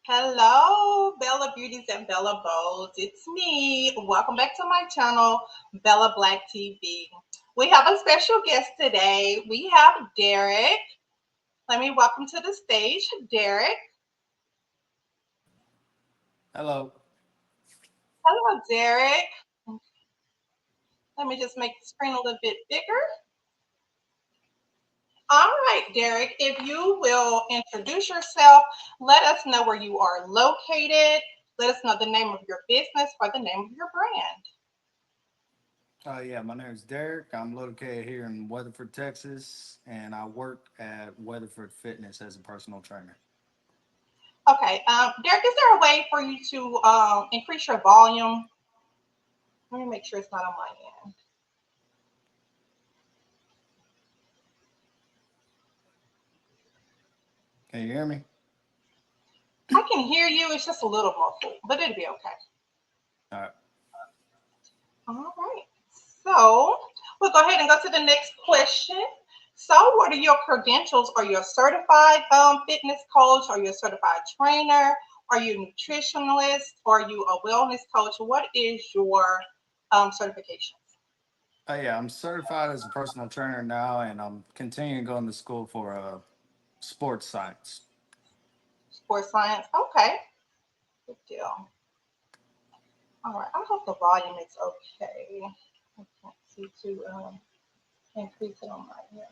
Hello, Bella Beauties and Bella Bows. It's me. Welcome back to my channel, Bella Black TV. We have a special guest today. We have Derek. Let me welcome to the stage, Derek. Hello. Hello, Derek. Let me just make the screen a little bit bigger. All right, Derek, if you will introduce yourself, let us know where you are located. Let us know the name of your business or the name of your brand. Yeah, my name is Derek. I'm located here in Weatherford, Texas, and I work at Weatherford Fitness as a personal trainer. Okay, Derek, is there a way for you to increase your volume? Let me make sure it's not on my end. Can you hear me? I can hear you. It's just a little muffled, but it'll be okay. All right. All right. So we'll go ahead and go to the next question. So, what are your credentials? Are you a certified fitness coach? Are you a certified trainer? Are you a nutritionalist? Are you a wellness coach? What is your certification? Yeah, I'm certified as a personal trainer now, and I'm continuing going to school for sports science. Sports science? Okay, good deal. All right, I hope the volume is okay. I can't see to increase it on my end.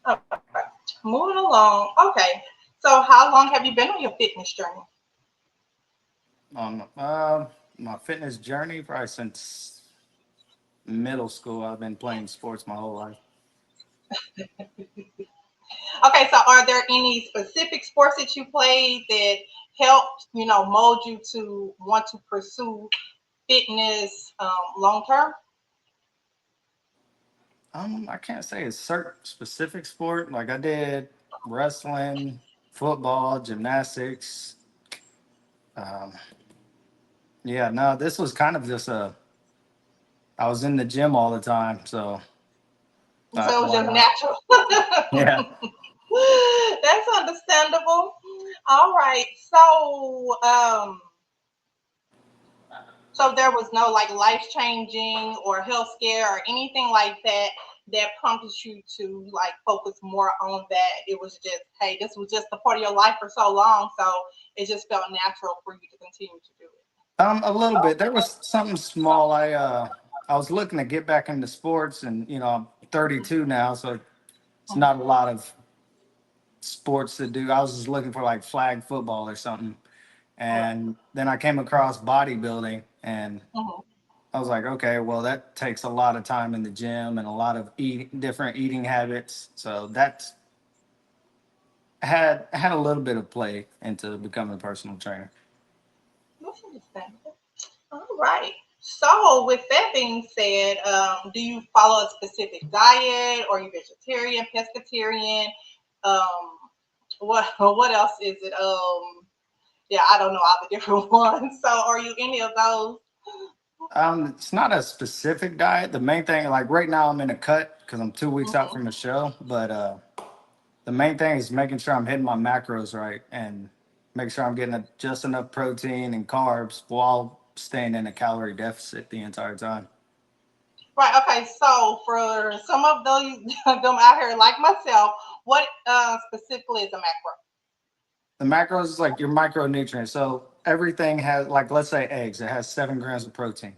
All right, moving along. Okay, so how long have you been on your fitness journey? On my fitness journey, probably since middle school, I've been playing sports my whole life. Okay, so are there any specific sports that you played that helped, mold you to want to pursue fitness long term? I can't say a certain specific sport. Like I did wrestling, football, gymnastics. Um, Yeah, no, this was kind of just a. I was in the gym all the time, so So it was why just not? natural. Yeah. That's understandable. All right. So there was no like life changing or health scare or anything like that that prompted you to like focus more on that. It was just, hey, this was just a part of your life for so long, so it just felt natural for you to continue to do it. A little bit. There was something small. I was looking to get back into sports, and I'm 32 now, so it's not a lot of sports to do. I was just looking for like flag football or something, Right. and then I came across bodybuilding, and Mhm. I was like, okay, well, that takes a lot of time in the gym and a lot of different eating habits. So that had a little bit of play into becoming a personal trainer. That's understandable. All right. So, with that being said, do you follow a specific diet? Or are you vegetarian, pescatarian? Um, what else is it? Yeah, I don't know all the different ones. So, are you any of those? It's not a specific diet. The main thing, like right now, I'm in a cut because I'm 2 weeks out Mhm. from the show. But the main thing is making sure I'm hitting my macros right and make sure I'm getting just enough protein and carbs while staying in a calorie deficit the entire time. Right. Okay. So, for some of those them out here like myself, what specifically is a macro? The macros is like your micronutrients. So everything has, like, let's say eggs, it has 7 grams of protein.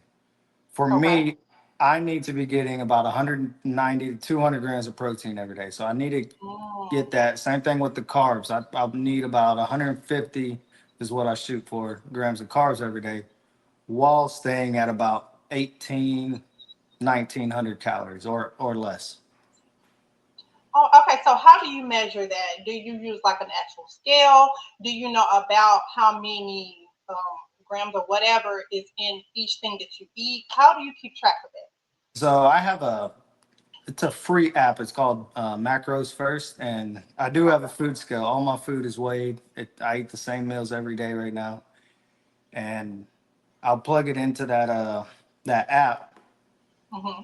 For Okay. me, I need to be getting about 190 to 200 grams of protein every day. So I need to Mm. get that. Same thing with the carbs. I'll need about 150 is what I shoot for grams of carbs every day while staying at about 18, 1900 calories or less. Oh, okay. So how do you measure that? Do you use like an actual scale? Do you know about how many grams or whatever is in each thing that you eat? How do you keep track of it? So I have it's a free app. It's called Macros First, and I do have a food scale. All my food is weighed. I eat the same meals every day right now, and I'll plug it into that app Hmm.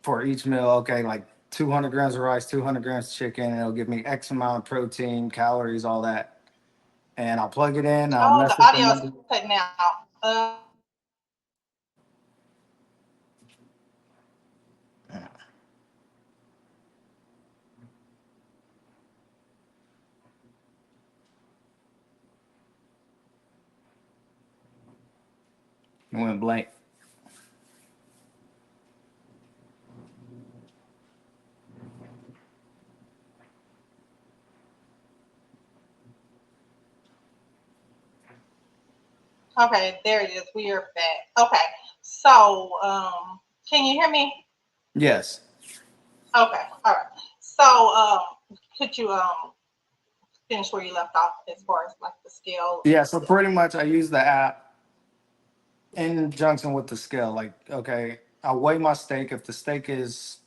for each meal. Okay, like 200 grams of rice, 200 grams of chicken, and it'll give me X amount of protein, calories, all that. and I'll plug it in. I'll Oh, mess the with the audio's number. cutting out. It went blank. Okay, there it is. We are back. Okay, so can you hear me? Yes. Okay, all right. So could you finish where you left off as far as like the scale? Yeah. So pretty much, I use the app in conjunction with the scale. Like, okay, I'll weigh my steak. If the steak is,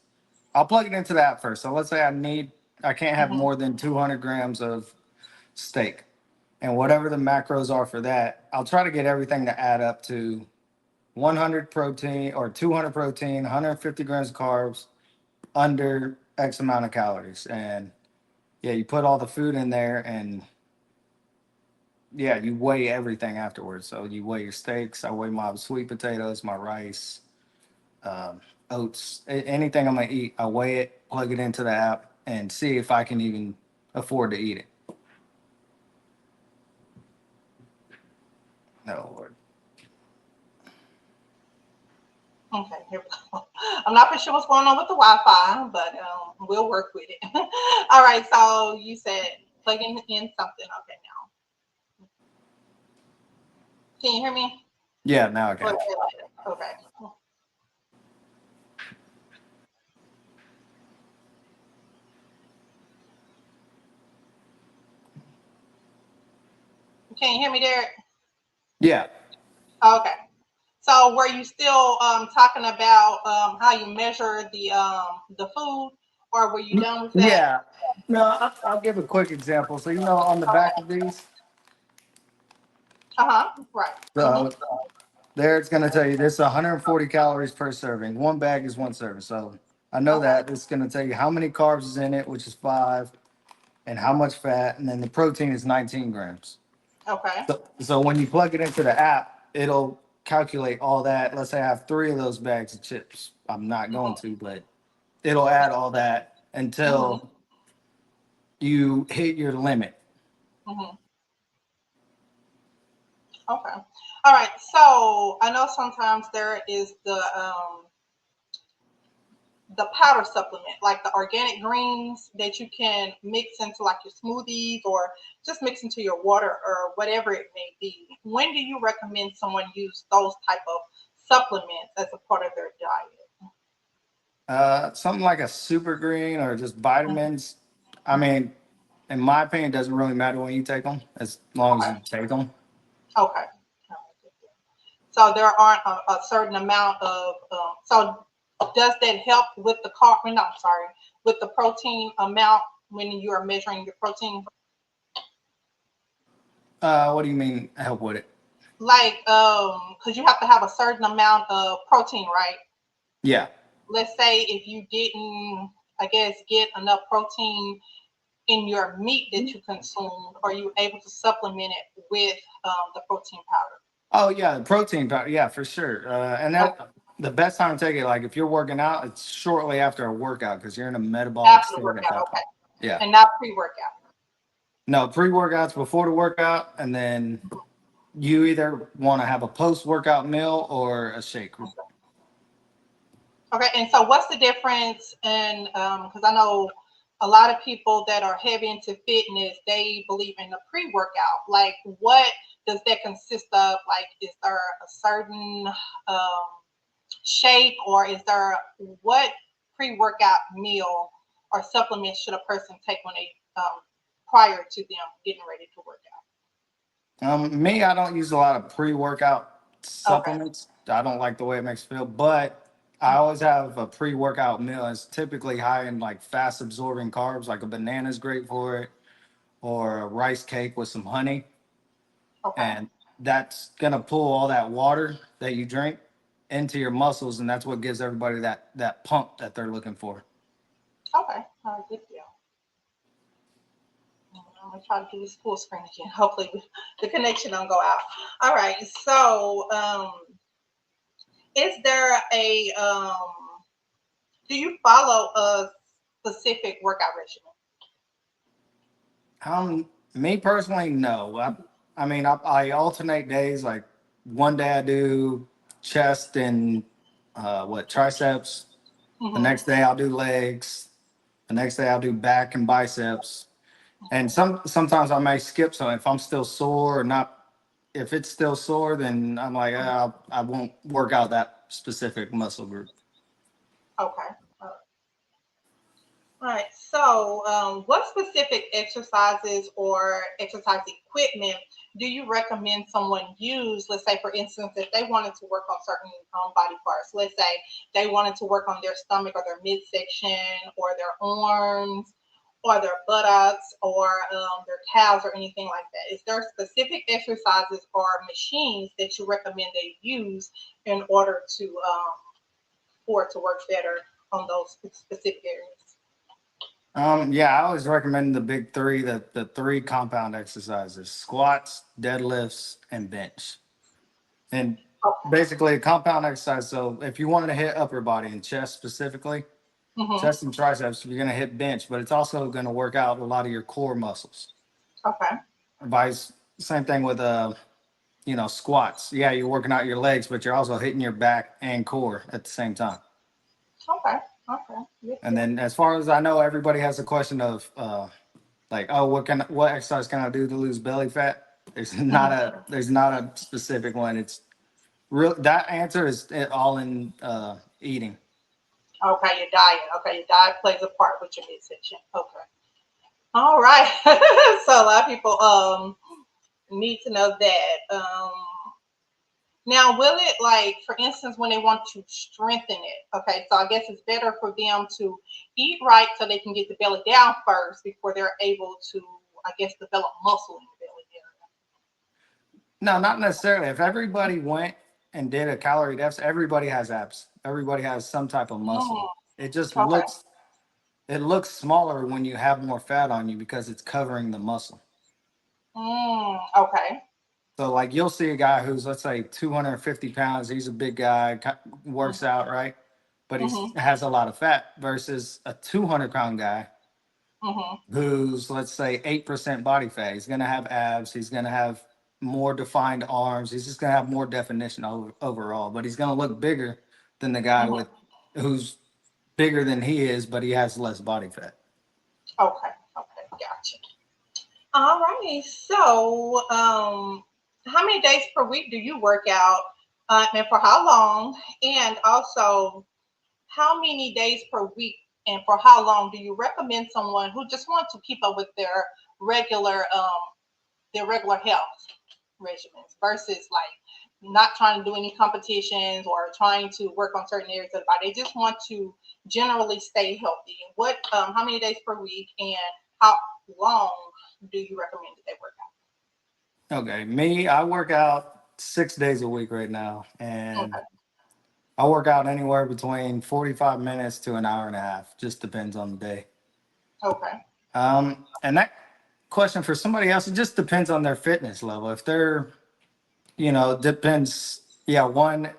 I'll plug it into the app first. So let's say I can't have Hmm. more than 200 grams of steak, and whatever the macros are for that, I'll try to get everything to add up to 100 protein or 200 protein, 150 grams of carbs, under X amount of calories. And yeah, you put all the food in there, and yeah, you weigh everything afterwards. So you weigh your steaks. I weigh my sweet potatoes, my rice, um, oats, anything I'm gonna eat. I weigh it, plug it into the app, and see if I can even afford to eat it. No, Lord. Okay, here we go. I'm not for sure what's going on with the Wi-Fi, but we'll work with it. All right, so you said plugging in something. Okay, now can you hear me? Yeah, now I can. Okay. Can you hear me, Derek? Yeah, Okay. So were you still talking about how you measure the food, or were you done with that? yeah. No, I'll give a quick example. So on the back of these, Uh huh. Right. Mm-hmm. so there it's gonna tell you this 140 calories per serving. One bag is one serving. So I know Okay. that it's gonna tell you how many carbs is in it, which is 5, and how much fat, and then the protein is 19 grams. Okay. So when you plug it into the app, it'll calculate all that. Let's say I have 3 of those bags of chips. I'm not going to, but it'll add all that Mm-hmm. until you hit your limit. Mm-hmm. Okay. All right. So I know sometimes there is the powder supplement, like the organic greens that you can mix into like your smoothies or just mix into your water or whatever it may be. When do you recommend someone use those type of supplements as a part of their diet? Something like a super green or just vitamins. I mean, in my opinion, it doesn't really matter when you take them, as long as Okay. you take them. Okay. So there aren't a certain amount of. So does that help with the carb? No, I'm sorry, with the protein amount when you are measuring your protein. What do you mean help with it? Like, because you have to have a certain amount of protein, right? Yeah. Let's say if you didn't, I guess, get enough protein in your meat that you consumed, are you able to supplement it with the protein powder? Oh yeah, the protein powder. Yeah, for sure. And Okay. that the best time to take it, like if you're working out, it's shortly after a workout because you're in a metabolic After the state at workout, that okay, point. Yeah. and not pre-workout. No, pre-workouts before the workout, and then you either want to have a post-workout meal or a shake. Okay, and so what's the difference in because I know a lot of people that are heavy into fitness, they believe in the pre-workout. Like what does that consist of? Like is there a certain um, shake or is there what pre-workout meal or supplement should a person take when they prior to them getting ready to work Me, I don't use a lot of pre-workout out? Okay. supplements. I don't like the way it makes me feel, but I Mhm. always have a pre-workout meal. It's typically high in like fast-absorbing carbs, like a banana's great for it, or a rice cake with some honey, Okay. and that's gonna pull all that water that you drink into your muscles, and that's what gives everybody that pump that they're looking for. Okay. All right. Good deal. I'm gonna try to do this full screen again. Hopefully, the connection don't go out. All right. So, is there a do you follow a specific workout regimen? Me personally, no. I mean, I alternate days. Like one day I do chest and triceps. The Mm-hmm. next day I'll do legs. The next day I'll do back and biceps. And sometimes I may skip. So if I'm still sore or not, if it's still sore, then I'm like, I won't work out that specific muscle group. Okay. All right. So, what specific exercises or exercise equipment do you recommend someone use? Let's say, for instance, if they wanted to work on certain body parts, let's say they wanted to work on their stomach or their midsection or their arms or their buttocks or their calves or anything like that. Is there specific exercises or machines that you recommend they use in order to for it to work better on those specific areas? Yeah, I always recommend the big three, the three compound exercises: squats, deadlifts, and bench. And Okay. basically, a compound exercise. So if you wanted to hit upper body and chest specifically, Mm-hmm. chest and triceps, you're going to hit bench, but it's also going to work out a lot of your core muscles. Okay. Vice, same thing with squats. Yeah, you're working out your legs, but you're also hitting your back and core at the same time. Okay. Okay. Good And deal. then, as far as I know, everybody has a question of like, oh, what exercise can I do to lose belly fat? Mm-hmm. There's not a specific one. It's real. That answer is all in eating. Okay, your diet. Okay, your diet plays a part with your midsection. Okay. All right. So a lot of people need to know that. Now, will it, like, for instance, when they want to strengthen it? Okay, so I guess it's better for them to eat right so they can get the belly down first before they're able to, I guess, develop muscle in the belly No, not necessarily. If everybody went and did a calorie deficit, everybody has abs. Everybody has some type of area. muscle. It just Okay. looks smaller when you have more fat on you because it's covering the muscle. Okay. So like you'll see a guy who's, let's say, 250 pounds. He's a big guy, works out, right? But he Mm-hmm. has a lot of fat versus a 200-pound guy Mm-hmm. who's, let's say, 8% body fat. He's going to have abs. He's going to have more defined arms. He's just going to have more definition overall, but he's going to look bigger than the guy Mm-hmm. with who's bigger than he is, but he has less body fat. Okay. Okay. Gotcha. All right. So, how many days per week do you work out, and for how long? And also, how many days per week and for how long do you recommend someone who just wants to keep up with regular, their regular health regimens versus like not trying to do any competitions or trying to work on certain areas of the body? They just want to generally stay healthy. How many days per week and how long do you recommend that they work Okay, me, I work out 6 days a week right now, out? and Okay. I work out anywhere between 45 minutes to an hour and a half. Just depends on the day. Okay. And that question for somebody else, it just depends on their fitness level. If they're, depends. Yeah, one,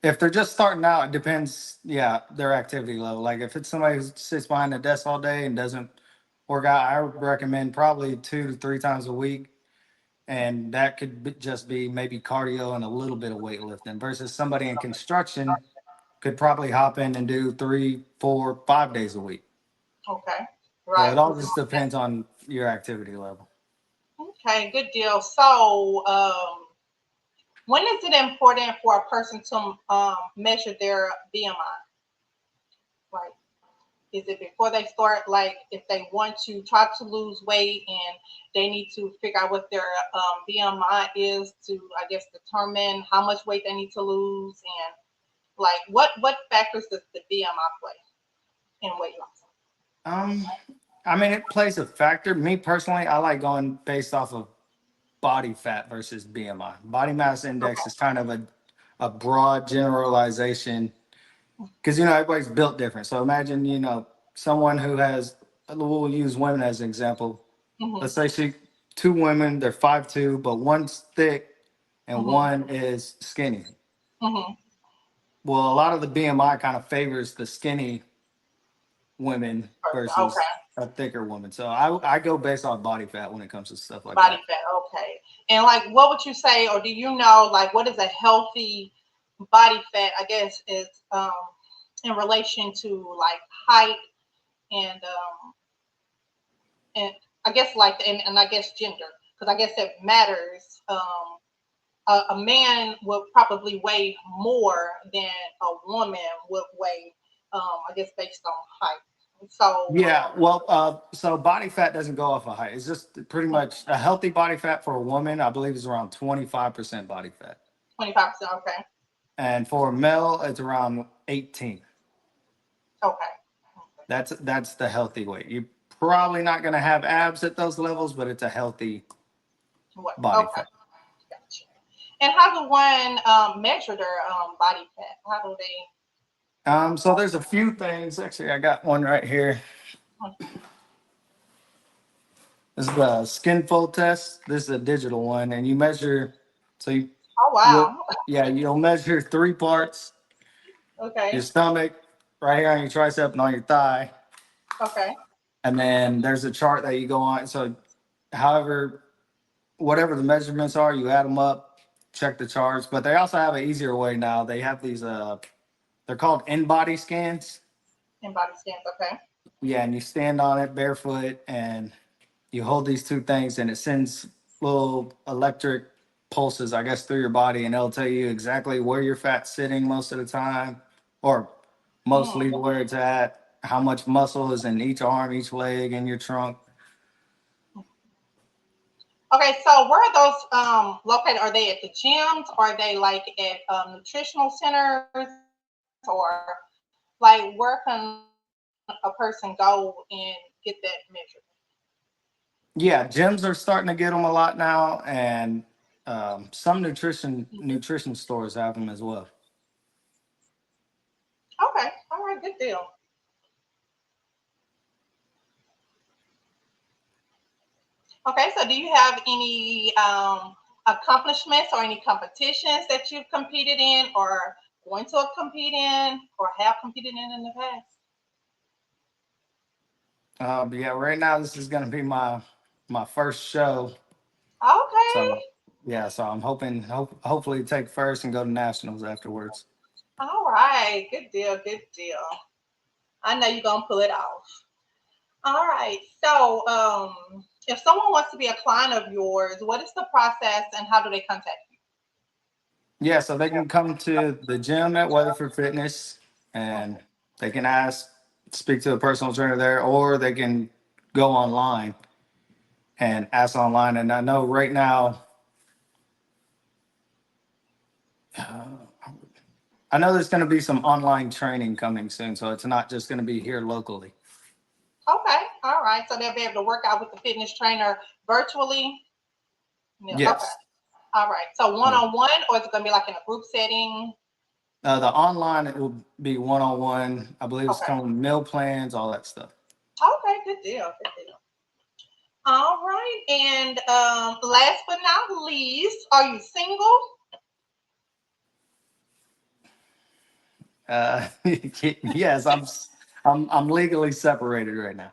if they're just starting out, it depends. Yeah, their activity level. Like if it's somebody who sits behind a desk all day and doesn't work out, I would recommend probably 2 to 3 times a week. And that could just be maybe cardio and a little bit of weightlifting versus somebody in construction could probably hop in and do 3, 4, 5 days a week. Okay. So Right. it all just depends on your activity level. Okay. Good deal. So, when is it important for a person to measure their BMI? Like, is it before they start? Like, if they want to try to lose weight and they need to figure out what their BMI is to, I guess, determine how much weight they need to lose, and like what factors does the BMI play in weight loss? Um, I mean, it plays a factor. Me personally, I like going based off of body fat versus BMI. Body mass index is Okay. kind of a broad generalization because everybody's built different. So imagine someone who has, we'll use women as an example. let's Mhm. say two women, they're 5'2", but one's thick and Mhm. one is skinny. Mhm. Well, a lot of the BMI kind of favors the skinny women versus Okay. a thicker woman. So I go based on body fat when it comes to stuff like Body that. fat. Okay. And like, what would you say, or do you know, like, what is a healthy body fat? I guess is in relation to like height and I guess like and I guess gender because I guess it matters. A man would probably weigh more than a woman would weigh. I guess based on height. So Yeah, well, so body fat doesn't go off of height. It's just pretty much a healthy body fat for a woman, I believe, is around 25% body fat. 25%. Okay. And for a male, it's around 18. Okay. That's the healthy weight. You're probably not going to have abs at those levels, but it's a healthy What? body Okay. fat. Gotcha. And how do one measure their body fat? How do they? So there's a few things. Actually, I got one right here. This is the skin fold test. This is a digital one, and you measure. So Oh you'll wow. yeah, you'll measure three parts: your Okay. stomach, right here on your tricep, and on your thigh. Okay. And then there's a chart that you go on. So, however, whatever the measurements are, you add them up, check the charts. But they also have an easier way now. They have these. They're called in-body scans. And body scans. Okay. Yeah, and you stand on it barefoot, and you hold these two things, and it sends little electric pulses, I guess, through your body, and it'll tell you exactly where your fat's sitting most of the time, or Mm. mostly where it's at, how much muscle is in each arm, each leg, and your trunk. Okay. So where are those located? Are they at the gyms? Or are they like at nutritional centers? Or like where can a person go and get that measured? Yeah, gyms are starting to get them a lot now, and some nutrition stores have them as well. Okay. All right. Good deal. Okay. So do you have any accomplishments or any competitions that you've competed in or going to compete in or have competed in the past? But yeah, right now this is going to be my first show. Okay. So yeah, so I'm hopefully take first and go to nationals afterwards. All right. Good deal. Good deal. I know you're gonna pull it off. All right. So, if someone wants to be a client of yours, what is the process and how do they contact you? Yeah, so they can come to the gym at Weatherford Fitness, and Okay. they can speak to a personal trainer there, or they can go online and ask online. And I know right now, I know there's going to be some online training coming soon, so it's not just going to be here locally. Okay. All right. So they'll be able to work out with the fitness trainer virtually. Yeah. Okay. Yes. All right. So one Yeah. on one, or is it gonna be like in a group setting? The online it will be one on one. I believe it's Okay. coming with meal plans, all that stuff. Okay. Good deal. Good deal. All right. And last but not least, are you single? Yes, I'm legally separated right now.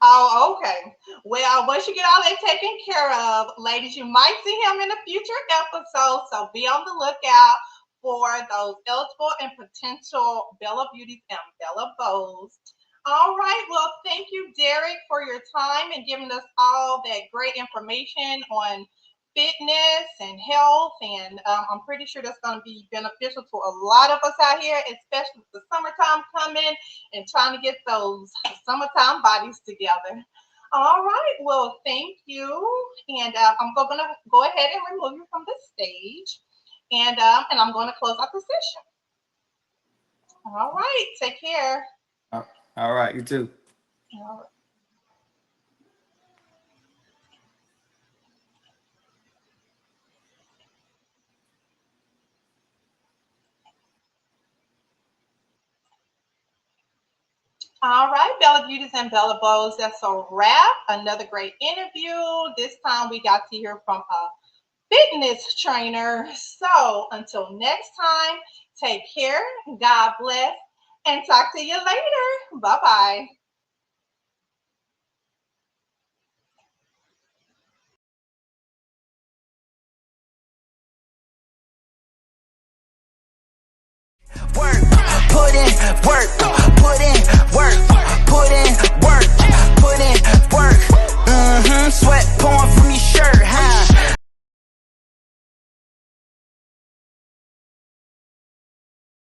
Oh, okay. Well, once you get all that taken care of, ladies, you might see him in a future episode. So be on the lookout for those eligible and potential Bella Beauties and Bella Bows. All right. Well, thank you, Derek, for your time and giving us all that great information on fitness and health. And I'm pretty sure that's going to be beneficial to a lot of us out here, especially with the summertime coming and trying to get those summertime bodies together. All right. Well, thank you. And I'm going to go ahead and remove you from the stage. And I'm going to close out the session. All right. Take care. Uh, All right, you too. All right. All right, Bella Beauties and Bella Bows, that's a wrap. Another great interview. This time we got to hear from a fitness trainer. So until next time, take care, God bless, and talk to you later. Bye bye. Work, put in work,